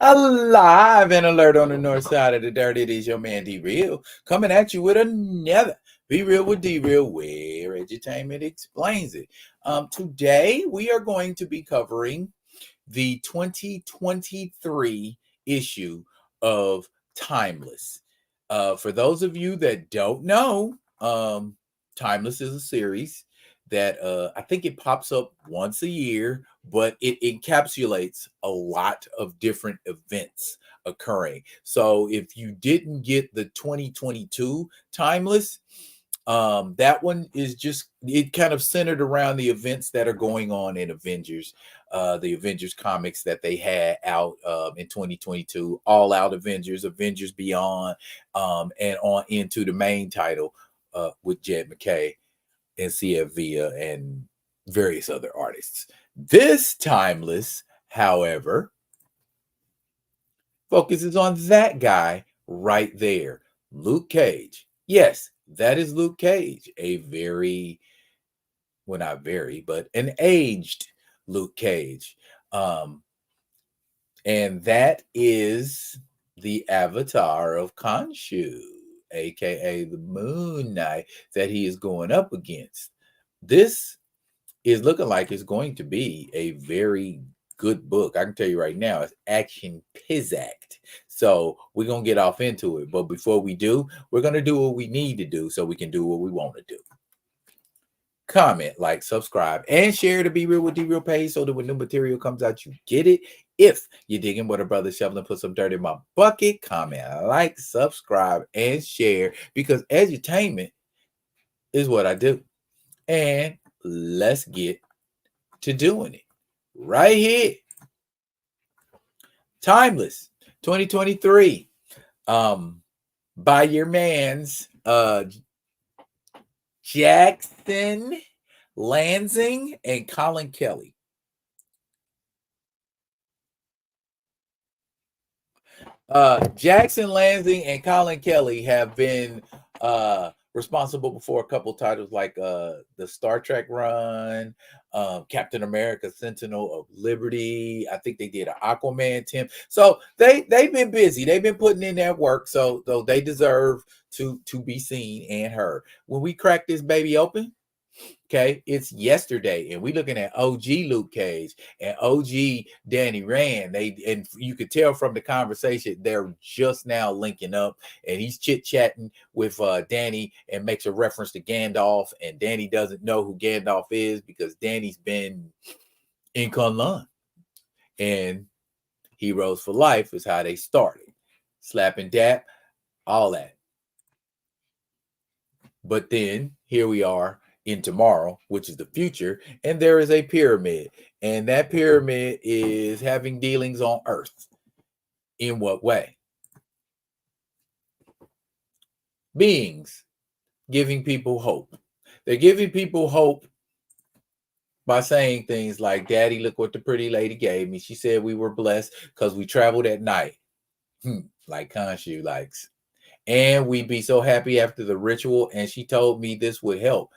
Alive and alert on the north side of the dirt. It is your man D Real coming at you with another Be Real with D Real, where edutainment explains it. Today we are going to be covering the 2023 issue of Timeless. For those of you that don't know, Timeless is a series that I think it pops up once a year, but it encapsulates a lot of different events occurring. So if you didn't get the 2022 Timeless, that one is just, it kind of centered around the events that are going on in Avengers, the Avengers comics that they had out in 2022, All Out Avengers, Avengers Beyond, and on into the main title with Jed McKay and CF Villa and various other artists. This Timeless, however, focuses on that guy right there, Luke Cage. Yes, that is Luke Cage, a very, well, not very, but an aged Luke Cage. And that is the avatar of Khonshu, aka the Moon Knight, that he is going up against. This is looking like it's going to be a very good book. I can tell you right now, it's action pizzacked. So we're going to get off into it. But before we do, we're going to do what we need to do so we can do what we want to do. Comment, like, subscribe, and share the Be Real with D Real page so that when new material comes out, you get it. If you're digging what a brother shoveling put some dirt in my bucket, comment, like, subscribe, and share, because edutainment is what I do. And let's get to doing it right here. Timeless 2023, by your man's Jackson Lansing and Colin Kelly. Jackson Lansing and Colin Kelly have been responsible for a couple titles like the Star Trek run, Captain America Sentinel of Liberty. I think they did an Aquaman Tim. So they've been busy. They've been putting in that work. So they deserve to be seen and heard. When we crack this baby open, okay, it's yesterday, and we looking at OG Luke Cage and OG Danny Rand. And you could tell from the conversation they're just now linking up, and he's chit-chatting with Danny and makes a reference to Gandalf, and Danny doesn't know who Gandalf is because Danny's been in Kunlun, and Heroes for Life is how they started. Slap and dap, all that. But then here we are in tomorrow, which is the future, and there is a pyramid, and that pyramid is having dealings on Earth. In what way? Beings giving people hope. They're giving people hope by saying things like, Daddy, look what the pretty lady gave me. She said we were blessed because we traveled at night, like Khonshu likes. And we'd be so happy after the ritual, and she told me this would help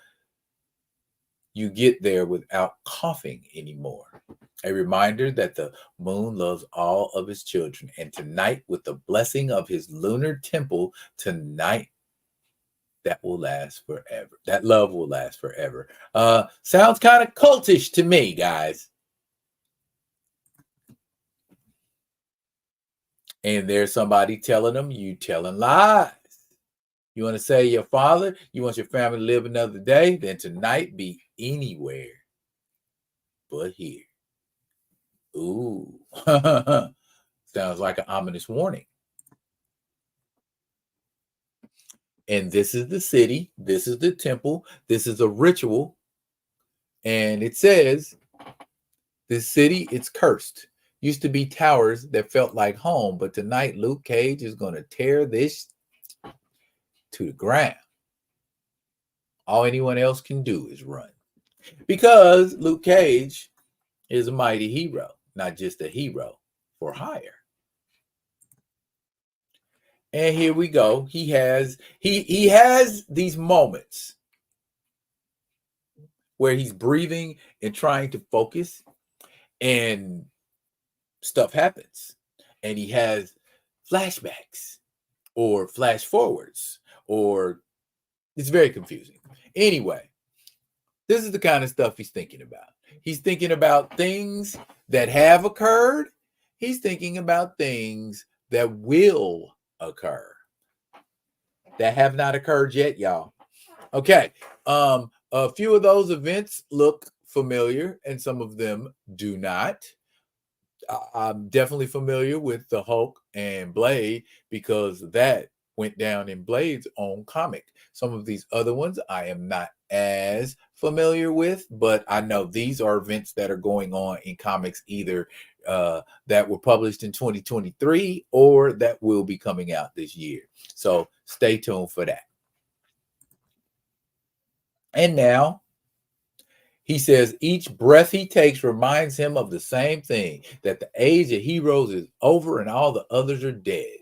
you get there without coughing anymore. A reminder that the moon loves all of his children. And tonight, with the blessing of his lunar temple, tonight, that will last forever. That love will last forever. Sounds kind of cultish to me, guys. And there's somebody telling them, you telling lies. You want to say your father, you want your family to live another day, then tonight be anywhere but here. Ooh. Sounds like an ominous warning. And this is the city. This is the temple. This is a ritual. And it says, this city, it's cursed. Used to be towers that felt like home. But tonight, Luke Cage is going to tear this to the ground. All anyone else can do is run. Because Luke Cage is a mighty hero, not just a hero for hire. And here we go. He has these moments where he's breathing and trying to focus, and stuff happens. and he has flashbacks or flash forwards, or it's very confusing. Anyway, this is the kind of stuff he's thinking about. He's thinking about things that have occurred. He's thinking about things that will occur, that have not occurred yet, y'all. Okay. A few of those events look familiar, and some of them do not. I'm definitely familiar with the Hulk and Blade because that went down in Blade's own comic. Some of these other ones I am not as familiar with, but I know these are events that are going on in comics, either that were published in 2023 or that will be coming out this year. So stay tuned for that. And now he says each breath he takes reminds him of the same thing, that the age of heroes is over and all the others are dead.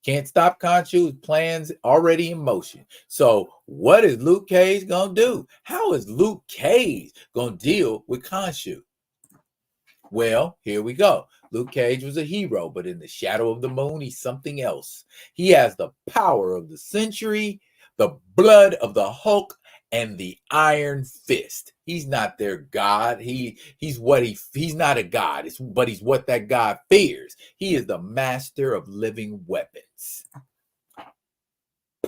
Can't stop Khonshu's plans already in motion. So what is Luke Cage going to do? How is Luke Cage going to deal with Khonshu? Well, here we go. Luke Cage was a hero, but in the shadow of the moon, he's something else. He has the power of the century, the blood of the Hulk, and the Iron Fist. He's not their god. He's not a god, but he's what that god fears. He is the master of living weapons.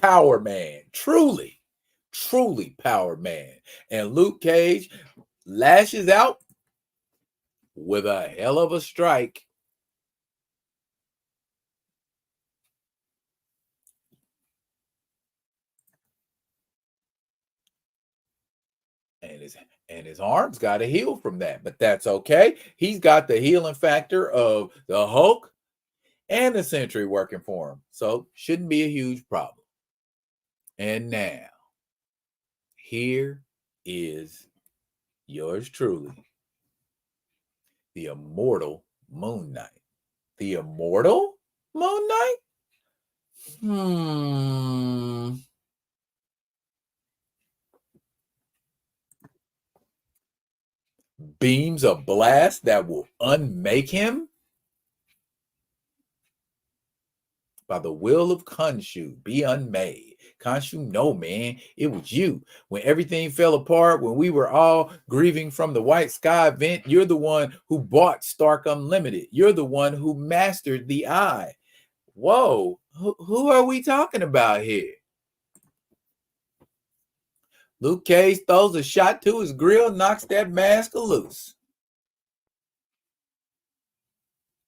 Power man, truly power man. And Luke Cage lashes out with a hell of a strike. And his arms got to heal from that, but that's okay. He's got the healing factor of the Hulk and the Sentry working for him, so shouldn't be a huge problem. And now, here is yours truly, the immortal Moon Knight. The immortal Moon Knight? Beams of blast that will unmake him? By the will of Khonshu, be unmade. Khonshu, no, man, it was you. When everything fell apart, when we were all grieving from the White Sky event, you're the one who bought Stark Unlimited. You're the one who mastered the Eye. Whoa, who are we talking about here? Luke Cage throws a shot to his grill, knocks that mask loose.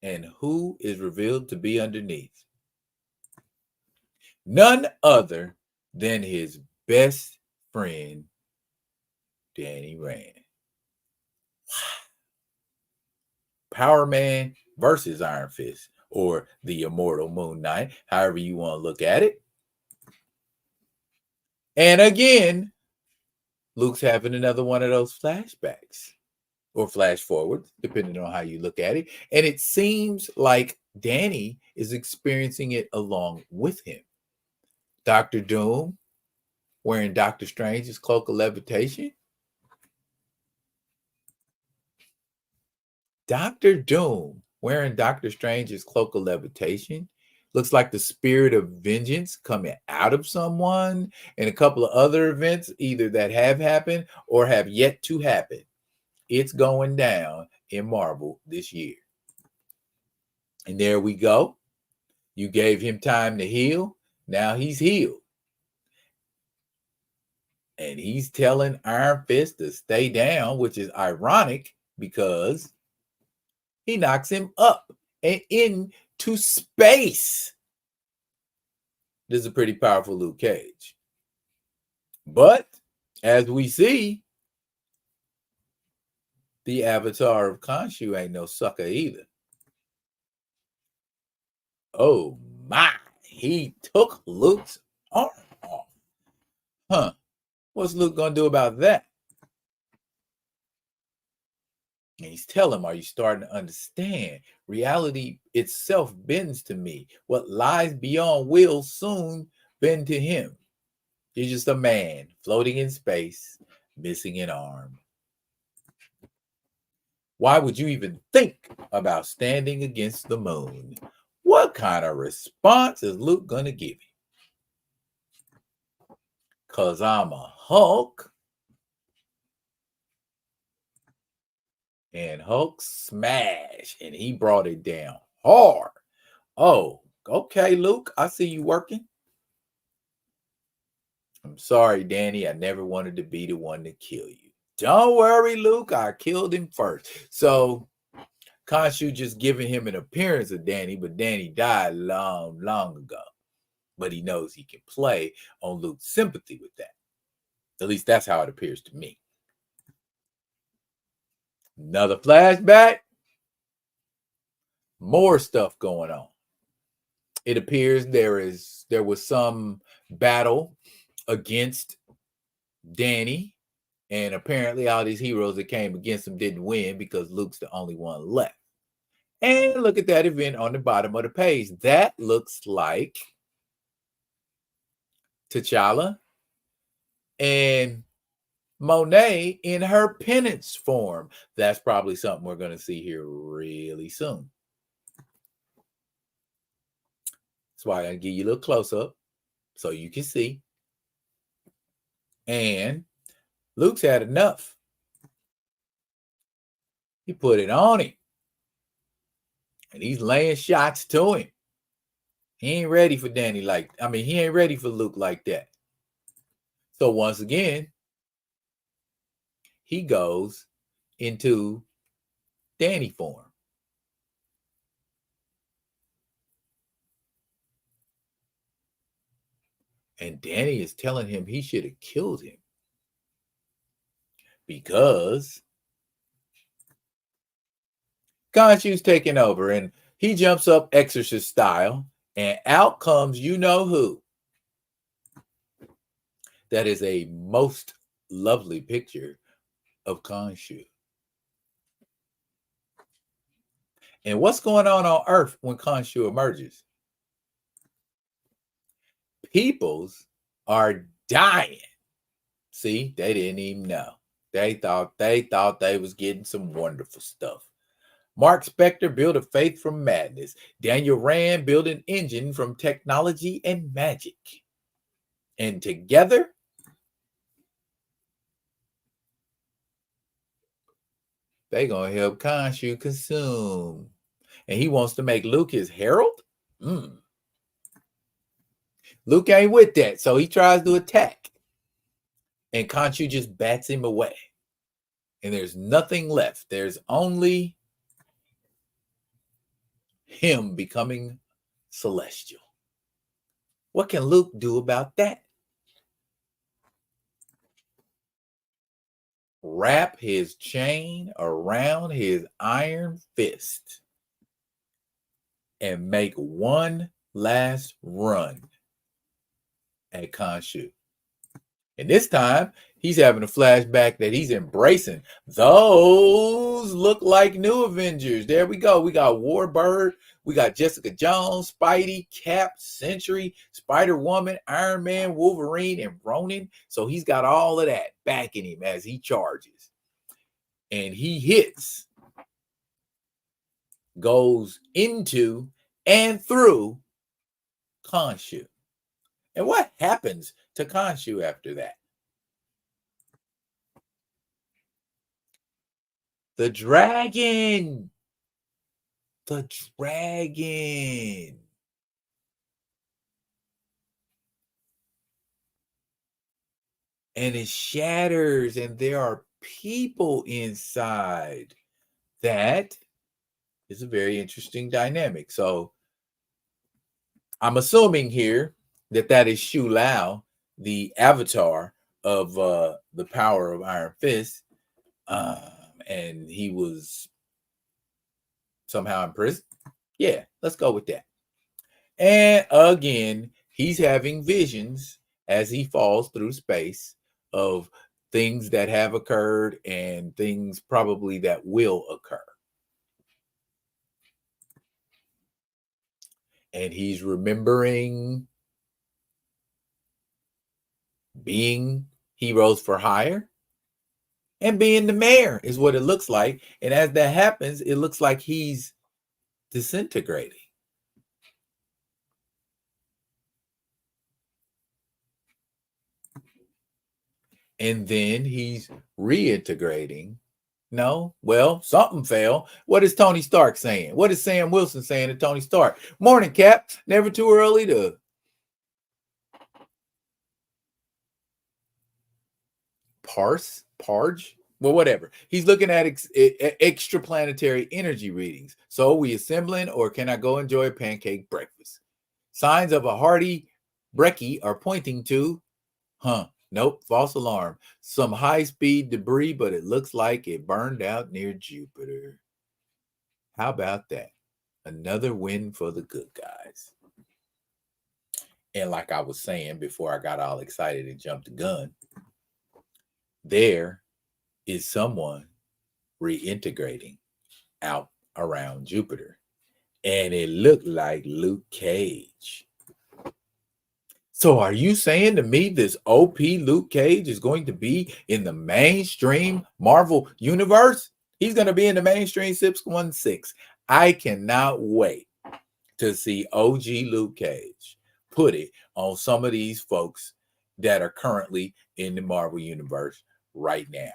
And who is revealed to be underneath? None other than his best friend, Danny Rand. Power Man versus Iron Fist, or the immortal Moon Knight, however you want to look at it. And again, Luke's having another one of those flashbacks or flash forwards, depending on how you look at it. And it seems like Danny is experiencing it along with him. Dr. Doom wearing Doctor Strange's cloak of levitation. Dr. Doom wearing Doctor Strange's cloak of levitation looks like the spirit of vengeance coming out of someone, and a couple of other events either that have happened or have yet to happen. It's going down in Marvel this year. And there we go. You gave him time to heal. Now he's healed. And he's telling Iron Fist to stay down, which is ironic because he knocks him up and into space. This is a pretty powerful Luke Cage. But as we see, the avatar of Khonshu ain't no sucker either. Oh my, he took Luke's arm off. Huh. What's Luke going to do about that? And he's telling him, are you starting to understand? Reality itself bends to me. What lies beyond will soon bend to him. You're just a man floating in space, missing an arm. Why would you even think about standing against the moon? What kind of response is Luke going to give you? Because I'm a Hulk. And Hulk smash. And he brought it down hard. Oh, okay, Luke. I see you working. I'm sorry, Danny. I never wanted to be the one to kill you. Don't worry, Luke. I killed him first. So Khonshu just giving him an appearance of Danny, but Danny died long, long ago. But he knows he can play on Luke's sympathy with that. At least that's how it appears to me. Another flashback. More stuff going on. It appears there was some battle against Danny, and apparently all these heroes that came against him didn't win because Luke's the only one left. And look at that event on the bottom of the page. That looks like T'Challa and Monet in her penance form. That's probably something we're going to see here really soon. That's why I give you a little close up so you can see. And Luke's had enough. He put it on him. And he's laying shots to him. He ain't ready for Danny he ain't ready for Luke like that. So once again, he goes into Danny form. And Danny is telling him he should have killed him. Because Khonshu's taking over and he jumps up exorcist style and out comes you know who. That is a most lovely picture of Khonshu. And what's going on Earth when Khonshu emerges? Peoples are dying. See, they didn't even know. They thought they was getting some wonderful stuff. Mark Spector built a faith from madness. Daniel Rand built an engine from technology and magic. And together, they gonna help Khonshu consume. And he wants to make Luke his herald? Luke ain't with that, so he tries to attack. And Khonshu just bats him away. And there's nothing left. There's only him becoming celestial. What can Luke do about that? Wrap his chain around his iron fist and make one last run at Khonshu. And this time, he's having a flashback that he's embracing. Those look like new Avengers. There we go. We got Warbird. We got Jessica Jones, Spidey, Cap, Sentry, Spider-Woman, Iron Man, Wolverine, and Ronin. So he's got all of that backing him as he charges. And he hits, goes into and through Khonshu. And what happens to Khonshu after that? The dragon. The dragon. And it shatters, and there are people inside. That is a very interesting dynamic. So I'm assuming here that is Shu Lao, the avatar of the power of Iron Fist. And he was somehow in prison. Yeah, let's go with that. And again, he's having visions as he falls through space of things that have occurred and things probably that will occur. And he's remembering being heroes for hire and being the mayor is what it looks like. And as that happens, it looks like he's disintegrating. And then he's reintegrating. No, well, something fell. What is Tony Stark saying? What is Sam Wilson saying to Tony Stark? Morning, Cap. Never too early to parge. Well, whatever. He's looking at extraplanetary energy readings. So, we assembling, or can I go enjoy a pancake breakfast? Signs of a hearty brekkie are pointing to, nope, false alarm. Some high-speed debris, but it looks like it burned out near Jupiter. How about that? Another win for the good guys. And like I was saying before I got all excited and jumped the gun, there is someone reintegrating out around Jupiter. And it looked like Luke Cage. So are you saying to me this OP Luke Cage is going to be in the mainstream Marvel universe? He's going to be in the mainstream 616. I cannot wait to see OG Luke Cage put it on some of these folks that are currently in the Marvel universe right now.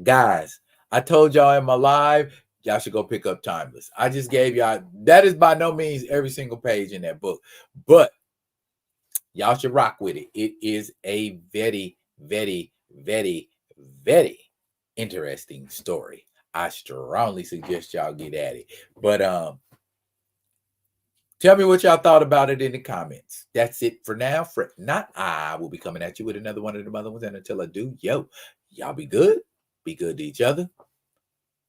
Guys, I told y'all in my live, y'all should go pick up Timeless. I just gave y'all, that is by no means every single page in that book, but y'all should rock with it. It is a very, very, very, very interesting story. I strongly suggest y'all get at it. But tell me what y'all thought about it in the comments. That's it for now. For not, I will be coming at you with another one of the other ones. And until I do, y'all be good. Be good to each other.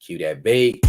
Cue that bait.